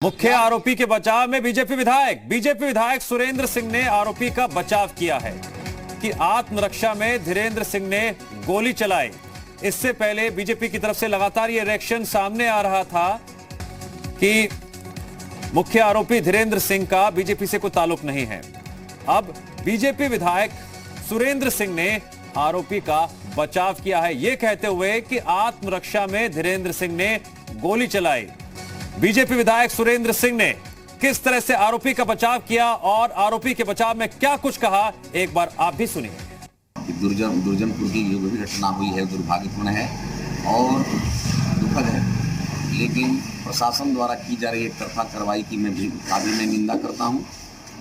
मुख्य आरोपी के बचाव में बीजेपी विधायक सुरेंद्र सिंह ने आरोपी का बचाव किया है कि आत्मरक्षा में धीरेंद्र सिंह ने गोली चलाई। इससे पहले बीजेपी की तरफ से लगातार यह रिएक्शन सामने आ रहा था कि मुख्य आरोपी धीरेंद्र सिंह का बीजेपी से कोई ताल्लुक नहीं है। अब बीजेपी विधायक सुरेंद्र सिंह ने आरोपी का बचाव किया है, यह कहते हुए कि आत्मरक्षा में धीरेंद्र सिंह ने गोली चलाई। बीजेपी विधायक सुरेंद्र सिंह ने किस तरह से आरोपी का बचाव किया और आरोपी के बचाव में क्या कुछ कहा, एक बार आप भी सुनिए। दुर्जनपुर की जो भी घटना हुई है दुर्भाग्यपूर्ण है और दुखद है, लेकिन प्रशासन द्वारा की जा रही एक तरफा कार्रवाई की मैं निंदा करता हूं।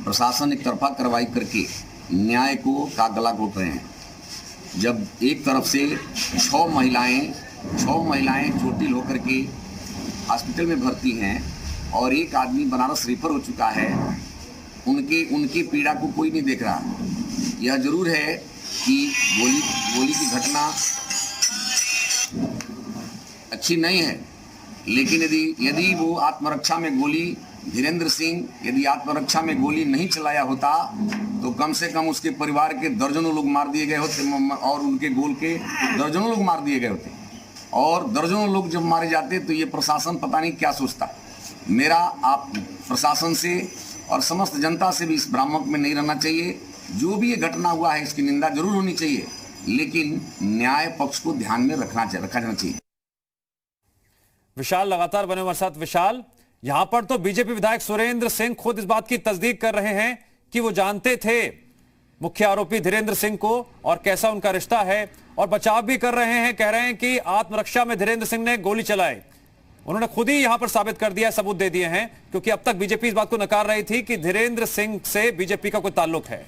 प्रशासन एक तरफा कार्रवाई करके न्याय को का गला घोट रहे हैं। जब एक तरफ से 6 महिलाएं चोटिल होकर के हॉस्पिटल में भर्ती हैं और एक आदमी बनारस रेफर हो चुका है, उनकी पीड़ा को कोई नहीं देख रहा। यह जरूर है कि गोली की घटना अच्छी नहीं है, लेकिन यदि वो आत्मरक्षा में गोली धीरेंद्र सिंह यदि आत्मरक्षा में गोली नहीं चलाया होता तो कम से कम उसके परिवार के दर्जनों लोग मार दिए गए होते और उनके गोल के दर्जनों लोग मार दिए गए होते। और दर्जनों लोग जब मारे जाते तो ये प्रशासन पता नहीं क्या सोचता। मेरा आप प्रशासन से और समस्त जनता से भी इस भ्रामक में नहीं रहना चाहिए। जो भी ये घटना हुआ है इसकी निंदा जरूर होनी चाहिए, लेकिन न्याय पक्ष को ध्यान में रखा जाना चाहिए। विशाल लगातार बने हमारे साथ। विशाल, यहां पर तो बीजेपी विधायक सुरेंद्र सिंह खुद इस बात की तस्दीक कर रहे हैं कि वो जानते थे मुख्य आरोपी धीरेंद्र सिंह को और कैसा उनका रिश्ता है, और बचाव भी कर रहे हैं। कह रहे हैं कि आत्मरक्षा में धीरेंद्र सिंह ने गोली चलाई। उन्होंने खुद ही यहां पर साबित कर दिया, सबूत दे दिए हैं, क्योंकि अब तक बीजेपी इस बात को नकार रही थी कि धीरेंद्र सिंह से बीजेपी का कोई ताल्लुक है।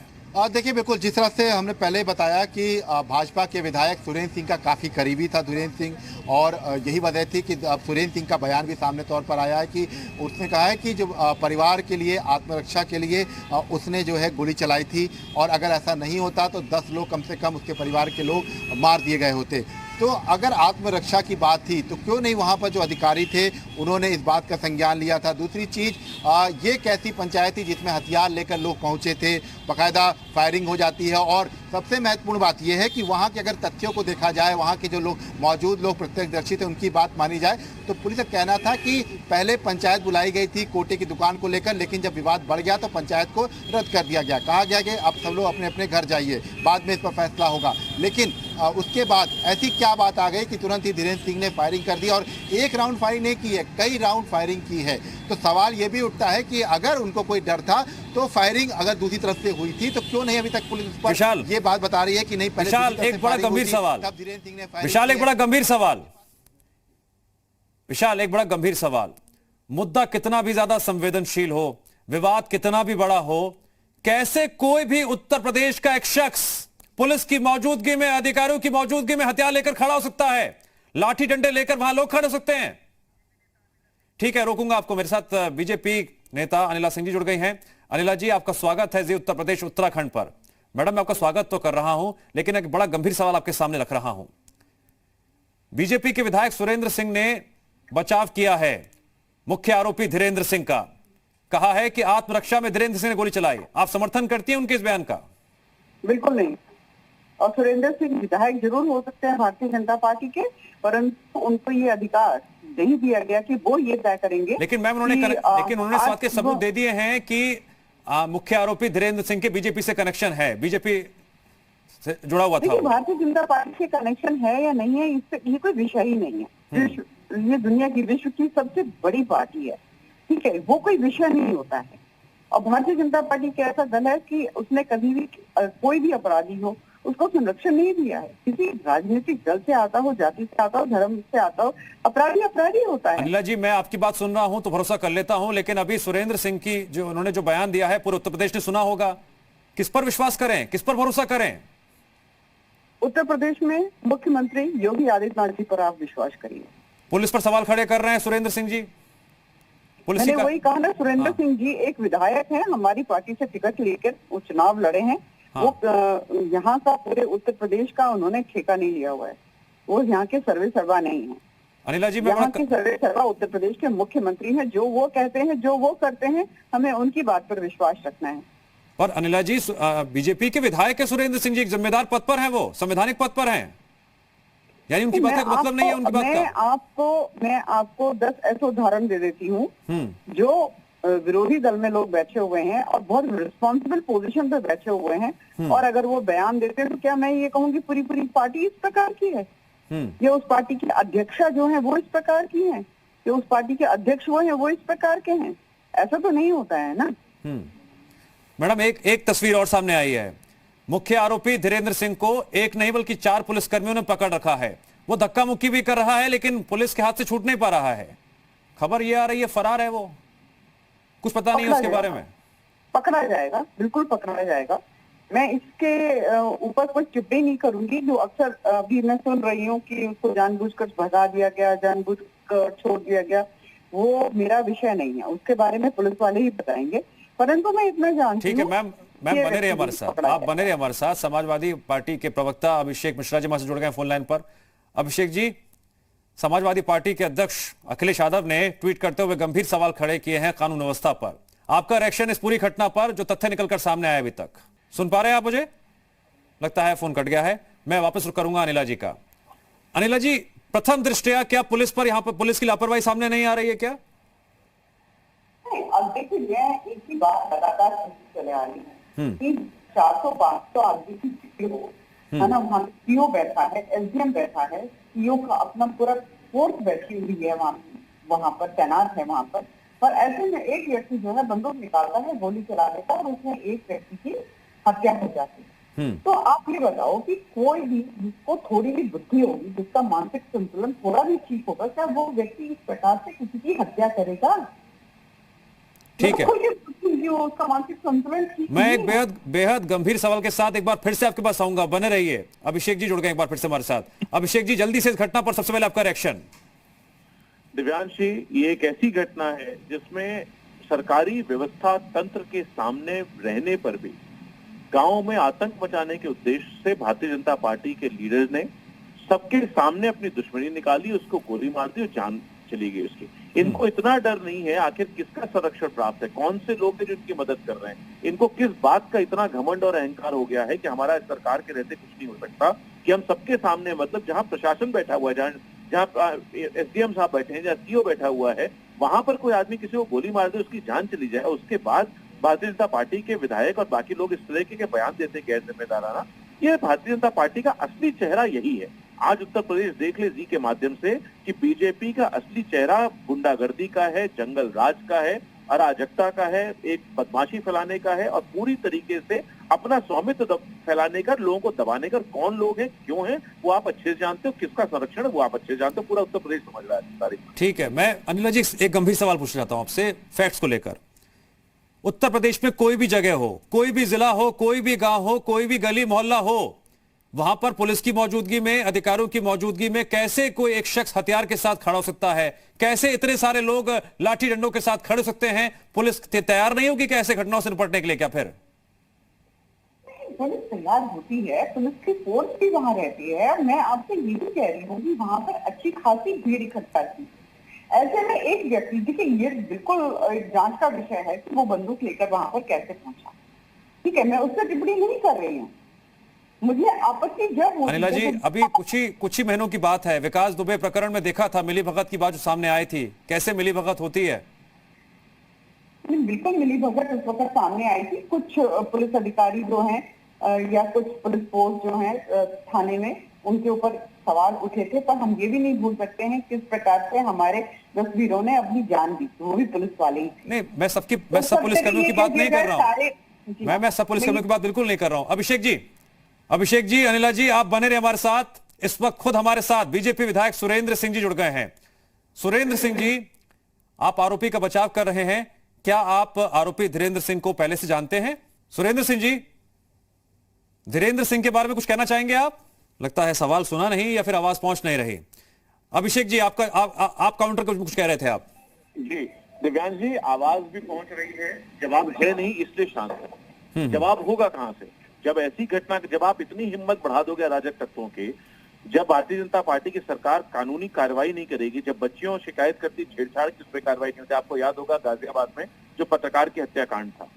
देखिए, बिल्कुल जिस तरह से हमने पहले बताया कि भाजपा के विधायक सुरेंद्र सिंह का काफ़ी करीबी था धीरेंद्र सिंह, और यही वजह थी कि अब सुरेंद्र सिंह का बयान भी सामने तौर पर आया है कि उसने कहा है कि जो परिवार के लिए आत्मरक्षा के लिए उसने जो है गोली चलाई थी, और अगर ऐसा नहीं होता तो 10 लोग कम से कम उसके परिवार के लोग मार दिए गए होते। तो अगर आत्मरक्षा की बात थी तो क्यों नहीं वहाँ पर जो अधिकारी थे उन्होंने इस बात का संज्ञान लिया था। दूसरी चीज़, ये कैसी पंचायत थी जिसमें हथियार लेकर लोग पहुँचे थे, बाकायदा फायरिंग हो जाती है। और सबसे महत्वपूर्ण बात यह है कि वहाँ के अगर तथ्यों को देखा जाए, वहाँ के जो लोग मौजूद लोग प्रत्यक्षदर्शी थे उनकी बात मानी जाए तो पुलिस का कहना था कि पहले पंचायत बुलाई गई थी कोटे की दुकान को लेकर, लेकिन जब विवाद बढ़ गया तो पंचायत को रद्द कर दिया गया। कहा गया कि अब सब लोग अपने अपने घर जाइए, बाद में इस पर फैसला होगा। लेकिन उसके बाद ऐसी क्या बात आ गई कि तुरंत ही धीरेंद्र सिंह ने फायरिंग कर दी, और एक राउंड फायरिंग नहीं की है, कई राउंड फायरिंग की है। तो सवाल ये भी उठता है कि अगर उनको कोई डर था तो फायरिंग अगर दूसरी तरफ से हुई थी तो क्यों नहीं अभी तक पुलिस पर ये बात बता रही है कि नहीं पहले विशाल एक बड़ा गंभीर सवाल। विशाल एक बड़ा गंभीर सवाल। मुद्दा कितना भी ज्यादा संवेदनशील हो, विवाद कितना भी बड़ा हो, कैसे कोई भी उत्तर प्रदेश का एक शख्स पुलिस की मौजूदगी में, अधिकारियों की मौजूदगी में हथियार लेकर खड़ा हो सकता है, लाठी डंडे लेकर वहां लोग खड़े हो सकते हैं। ठीक है, रोकूंगा आपको। मेरे साथ बीजेपी नेता अनिला सिंह जी जुड़ गई हैं। अनिला जी, आपका स्वागत है जी उत्तर प्रदेश उत्तराखंड पर। मैडम, मैं आपका स्वागत तो कर रहा हूं, लेकिन एक बड़ा गंभीर सवाल आपके सामने रख रहा हूं। बीजेपी के विधायक सुरेंद्र सिंह ने बचाव किया है मुख्य आरोपी धीरेंद्र सिंह का, कहा है कि आत्मरक्षा में धीरेंद्र सिंह ने गोली चलाई। आप समर्थन करती हैं उनके इस बयान का? बिल्कुल नहीं। और सुरेंद्र सिंह विधायक जरूर हो सकते हैं भारतीय जनता पार्टी के, परंतु उनको ये अधिकार नहीं दिया गया कि वो ये तय करेंगे। लेकिन मैम उन्होंने इस बात के सबूत दे दिए हैं कि मुख्य आरोपी धीरेंद्र सिंह के बीजेपी से कनेक्शन है, बीजेपी से जुड़ा हुआ था। भारतीय जनता पार्टी से कनेक्शन है या नहीं है, इससे ये कोई विषय ही नहीं है। ये दुनिया की, विश्व की सबसे बड़ी पार्टी है, ठीक है, वो कोई विषय नहीं होता है। और भारतीय जनता पार्टी का ऐसा दल है कि उसने कभी भी कोई भी अपराधी हो उसको संरक्षण नहीं दिया है। किसी राजनीतिक दल से आता हो, जाति से आता हो, धर्म से आता हो, अपराधी अपराधी होता है। अनिला जी, मैं आपकी बात सुन रहा हूं तो भरोसा कर लेता हूं, लेकिन अभी सुरेंद्र सिंह की उन्होंने जो बयान दिया है पूरे उत्तर प्रदेश ने सुना होगा। किस पर विश्वास करें, किस पर भरोसा करें? उत्तर प्रदेश में मुख्यमंत्री योगी आदित्यनाथ जी पर आप विश्वास करिए। पुलिस पर सवाल खड़े कर रहे हैं सुरेंद्र सिंह जी। मैंने वही कहा ना, सुरेंद्र सिंह जी एक विधायक हैं, हमारी पार्टी से टिकट लेकर वो चुनाव लड़े हैं। वो यहाँ का पूरे उत्तर प्रदेश का उन्होंने ठेका नहीं लिया हुआ है, वो यहाँ के सर्वे सर्वा नहीं है। अनिला जी मैं यहाँ बड़ा के सर्वे सर्वा उत्तर प्रदेश के मुख्यमंत्री हैं, जो वो कहते हैं, जो वो करते हैं, हमें उनकी बात पर विश्वास रखना है। पर अनिला जी बीजेपी के विधायक है सुरेंद्र सिंह जी, एक जिम्मेदार पद पर हैं, वो संवैधानिक पद पर हैं, यानी उनकी बात का मतलब नहीं है उनकी बात का। मैं आपको 10 ऐसे उदाहरण दे देती हूँ जो विरोधी दल में लोग बैठे हुए हैं और बहुत रिस्पॉन्सिबल पोजीशन पे बैठे हुए हैं, और अगर वो बयान देते हैं तो क्या मैं ये कहूंगी पूरी पूरी पार्टी इस प्रकार की है, या उस पार्टी की अध्यक्षा जो है वो इस प्रकार की है, या उस पार्टी के अध्यक्ष वो है वो इस प्रकार के हैं? ऐसा तो नहीं होता है ना। मैडम एक तस्वीर और सामने आई है। मुख्य आरोपी धीरेन्द्र सिंह को एक नहीं बल्कि 4 पुलिसकर्मियों ने पकड़ रखा है। वो धक्का मुक्की भी कर रहा है लेकिन पुलिस के हाथ से छूट नहीं पा रहा है। खबर ये आ रही है फरार है वो, कुछ पता नहीं है उसके बारे में। पकड़ा जाएगा, बिल्कुल पकड़ा जाएगा। मैं इसके ऊपर कोई टिप्पणी नहीं करूंगी। जो अक्सर अभी मैं सुन रही हूँ कि उसको जानबूझकर भगा दिया गया, जानबूझकर छोड़ दिया गया, वो मेरा विषय नहीं है। उसके बारे में पुलिस वाले ही बताएंगे। परंतु मैं इतना जानती हूँ। ठीक है मैम बने रहे हमारे साथ, आप बने रहे हमारे साथ। समाजवादी पार्टी के प्रवक्ता अभिषेक मिश्रा जी हमारे से जुड़ गए फोन लाइन पर। अभिषेक जी, समाजवादी पार्टी के अध्यक्ष अखिलेश यादव ने ट्वीट करते हुए गंभीर सवाल खड़े किए हैं कानून व्यवस्था पर। आपका रिएक्शन इस पूरी घटना पर जो तथ्य निकलकर सामने आया अभी तक? सुन पा रहे हैं आप मुझे? लगता है फोन कट गया है। मैं वापस करूंगा अनिला जी का। अनिला जी, प्रथम दृष्टया क्या पुलिस पर यहाँ पर पुलिस की लापरवाही सामने नहीं आ रही है क्या? अब देखिए, मैं एक ही बात लगातार चले आ रही हूँ कि 400-500 आदमी की छुट्टी हो, है ना, वहाँ सीओ बैठा है, एसडीएम बैठा है, सीओ का अपना पूरा फोर्स बैठी हुई है वहाँ पर तैनात है वहाँ पर ऐसे में एक व्यक्ति जो है बंदूक निकालता है, गोली चला देता है और उसमें एक व्यक्ति की हत्या हो जाती है। तो आप ये बताओ कि कोई भी जिसको थोड़ी भी बुद्धि होगी, जिसका मानसिक संतुलन थोड़ा भी ठीक होगा, क्या वो व्यक्ति इस प्रकार से किसी की हत्या करेगा? ठीक है, उसका मानसिक संतुलन ठीक। मैं एक बेहद गंभीर सवाल के साथ एक बार फिर से आपके पास आऊंगा, बने रहिए। अभिषेक जी जुड़ गए एक बार फिर से हमारे साथ। अभिषेक जी, जल्दी से इस घटना पर सबसे पहले आपका रिएक्शन। दिव्यांशी, ये एक ऐसी घटना है जिसमें सरकारी व्यवस्था तंत्र के सामने रहने पर भी गांवों में आतंक मचाने के उद्देश्य से भारतीय जनता पार्टी के लीडर ने सबके सामने अपनी दुश्मनी निकाली, उसको गोली मार दी और जान चली गई उसकी। इनको इतना डर नहीं है आखिर किसका संरक्षण प्राप्त है, कौन से लोग हैं जो इनकी मदद कर रहे हैं, इनको किस बात का इतना घमंड और अहंकार हो गया है कि हमारा सरकार के रहते कुछ नहीं हो सकता, कि हम सबके सामने, मतलब जहां प्रशासन बैठा हुआ है, जहां एसडीएम साहब बैठे हैं, जहां सीओ बैठा हुआ है, वहां पर कोई आदमी किसी को गोली मार दे, उसकी जान चली जाए, उसके बाद भारतीय जनता पार्टी के विधायक और बाकी लोग इस तरह के बयान देते गैर जिम्मेदाराना। ये भारतीय जनता पार्टी का असली चेहरा यही है। आज उत्तर प्रदेश देख ले जी के माध्यम से कि बीजेपी का असली चेहरा गुंडागर्दी का है, जंगल राज का है, अराजकता का है, एक बदमाशी फैलाने का है और पूरी तरीके से अपना स्वामित्व फैलाने का, लोगों को दबाने का। कौन लोग हैं, क्यों हैं, वो आप अच्छे से जानते हो, किसका संरक्षण है वो आप अच्छे से जानते हो, पूरा उत्तर प्रदेश समझ रहा है सारी। ठीक है, मैं अनिला जी एक गंभीर सवाल पूछना चाहता हूं आपसे फैक्ट्स को लेकर। उत्तर प्रदेश में कोई भी जगह हो, कोई भी जिला हो, कोई भी गांव हो, कोई भी गली मोहल्ला हो, वहां पर पुलिस की मौजूदगी में, अधिकारियों की मौजूदगी में कैसे कोई एक शख्स हथियार के साथ खड़ा हो सकता है? कैसे इतने सारे लोग लाठी डंडों के साथ खड़े हो सकते हैं? पुलिस तैयार नहीं होगी क्या ऐसे घटनाओं से निपटने के लिए? क्या फिर पुलिस तैयार होती है, पुलिस की फोर्स भी वहां रहती है। मैं आपसे ये भी कह रही हूँ कि वहां पर अच्छी खासी भीड़ इकट्ठा थी। ऐसे में एक व्यक्ति, देखिए ये बिल्कुल एक जांच का विषय है कि वो बंदूक लेकर वहां पर कैसे पहुंचा। ठीक है, मैं उससे टिप्पणी नहीं कर रही हूँ। मुझे आपत्ति जब अनिला जी, अभी कुछ ही महीनों की बात है, विकास दुबे प्रकरण में देखा था मिलीभगत की बात जो सामने आई थी। कैसे मिलीभगत होती है? बिल्कुल मिलीभगत उस वक्त सामने आई थी। कुछ पुलिस अधिकारी जो हैं या कुछ पुलिस फोर्स जो है थाने में, उनके ऊपर सवाल उठे थे। पर हम ये भी नहीं भूल सकते हैं किस प्रकार से हमारे तस्वीरों ने अपनी जान दी, वो भी पुलिस वाले ही थे। नहीं, मैं सब पुलिसकर्मियों की बात नहीं कर रहा हूँ, मैं सब पुलिसकर्मियों की बात बिल्कुल नहीं कर रहा हूँ। अभिषेक जी, अनिला जी, आप बने रहे हमारे साथ। इस वक्त खुद हमारे साथ बीजेपी विधायक सुरेंद्र सिंह जी जुड़ गए हैं। सुरेंद्र सिंह जी, आप आरोपी का बचाव कर रहे हैं, क्या आप आरोपी धीरेन्द्र सिंह को पहले से जानते हैं? सुरेंद्र सिंह जी, धीरेन्द्र सिंह के बारे में कुछ कहना चाहेंगे आप? लगता है सवाल सुना नहीं या फिर आवाज पहुंच नहीं रही। अभिषेक जी, आप काउंटर कुछ कह रहे थे आप? जी दिव्यांश जी, आवाज भी पहुंच रही है, जवाब है नहीं इसलिए शांत है। जवाब होगा कहां से जब ऐसी घटना, जब आप इतनी हिम्मत बढ़ा दोगे अराजक तत्वों के। जब भारतीय जनता पार्टी की सरकार कानूनी कार्रवाई नहीं करेगी, जब बच्चियों शिकायत करती छेड़छाड़ की उस पर कार्रवाई नहीं होती। आपको याद होगा गाजियाबाद में जो पत्रकार की हत्याकांड था,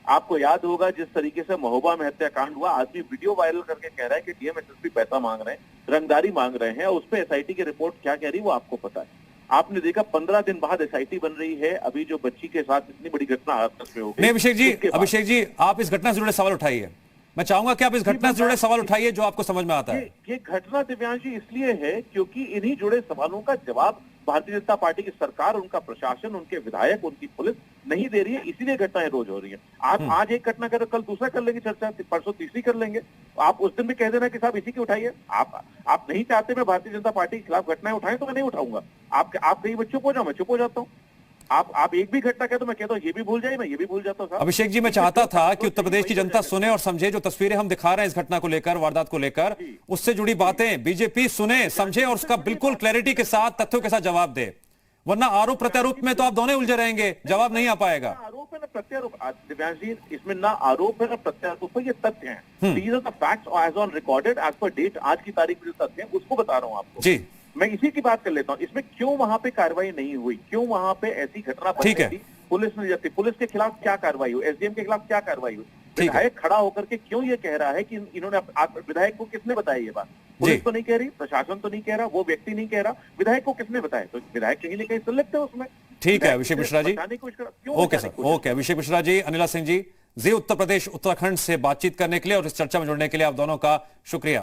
आपको याद होगा जिस तरीके से महोबा में हत्याकांड हुआ, आदमी वीडियो वायरल करके कह रहा है कि डीएम-एसएसपी पैसा मांग रहे हैं, रंगदारी मांग रहे हैं, और उस पर एसआईटी की रिपोर्ट क्या कह रही है वो आपको पता है। आपने देखा 15 दिन बाद एसआईटी बन रही है, अभी जो बच्ची के साथ इतनी बड़ी घटना आपस में हो गई। नहीं अभिषेक उसके बाद- जी आप इस घटना से जुड़े सवाल उठाइए। मैं चाहूंगा कि आप इस घटना से जुड़े सवाल उठाइए जो आपको समझ में आता है। ये घटना दिव्यांशी इसलिए है क्योंकि इन्हीं जुड़े सवालों का जवाब भारतीय जनता पार्टी की सरकार, उनका प्रशासन, उनके विधायक, उनकी पुलिस नहीं दे रही है, इसीलिए घटनाएं रोज हो रही है। आज एक घटना कर, कल दूसरा कर लेंगे चर्चा, परसों तीसरी कर लेंगे। आप उस दिन भी कह देना कि साहब इसी की उठाइए। आप नहीं चाहते मैं भारतीय जनता पार्टी के खिलाफ घटनाएं उठाएं तो मैं नहीं उठाऊंगा। आप कहीं बच्चों चुप हो जाओ, मैं चुप हो जाता हूँ। आप एक भी घटना कहते तो मैं कहता हूँ ये भी भूल जाए, मैं ये भी भूल जाता हूँ साहब। अभिषेक जी मैं चाहता था कि उत्तर प्रदेश की जनता सुने और समझे, जो तस्वीरें हम दिखा रहे हैं इस घटना को लेकर, वारदात को लेकर, उससे जुड़ी बातें बीजेपी सुने, समझे और उसका बिल्कुल क्लैरिटी के साथ, तथ्यों के साथ जवाब दे, वरना आरोप प्रत्यारोप में तो आप दोनों उलझे रहेंगे, जवाब नहीं आ पाएगा। आरोप है ना प्रत्यारोप, दिव्यांश जी, इसमें ना आरोप है ना प्रत्यारोप है, ये तथ्य हैं। These are the facts as on recorded as per date, आज की तारीख में जो तथ्य हैं उसको बता रहा हूँ आपको जी मैं इसी की बात कर लेता हूँ। इसमें क्यों वहां पे कार्रवाई नहीं हुई, क्यों वहां पे ऐसी घटना बन ठीक है। गई, पुलिस ने जाती, पुलिस के खिलाफ क्या कार्रवाई हुई, एसडीएम के खिलाफ क्या कार्रवाई हुई, ठीक है। विधायक खड़ा होकर के क्यों ये कह रहा है कि इन्होंने विधायक को किसने बताया ये बात? पुलिस तो नहीं कह रही, प्रशासन तो नहीं कह रहा, वो व्यक्ति नहीं कह रहा, विधायक को किसने बताया? तो विधायक कहीं ना कहीं सुन लेते हैं उसमें। ठीक है अभिषेक मिश्रा जी, बताने की कोशिश करा, क्यों ओके बताने सर, की कोशिश ओके अभिषेक मिश्रा जी, अनिला सिंह जी, जी उत्तर प्रदेश उत्तराखंड से बातचीत करने के लिए और इस चर्चा में जुड़ने के लिए आप दोनों का शुक्रिया।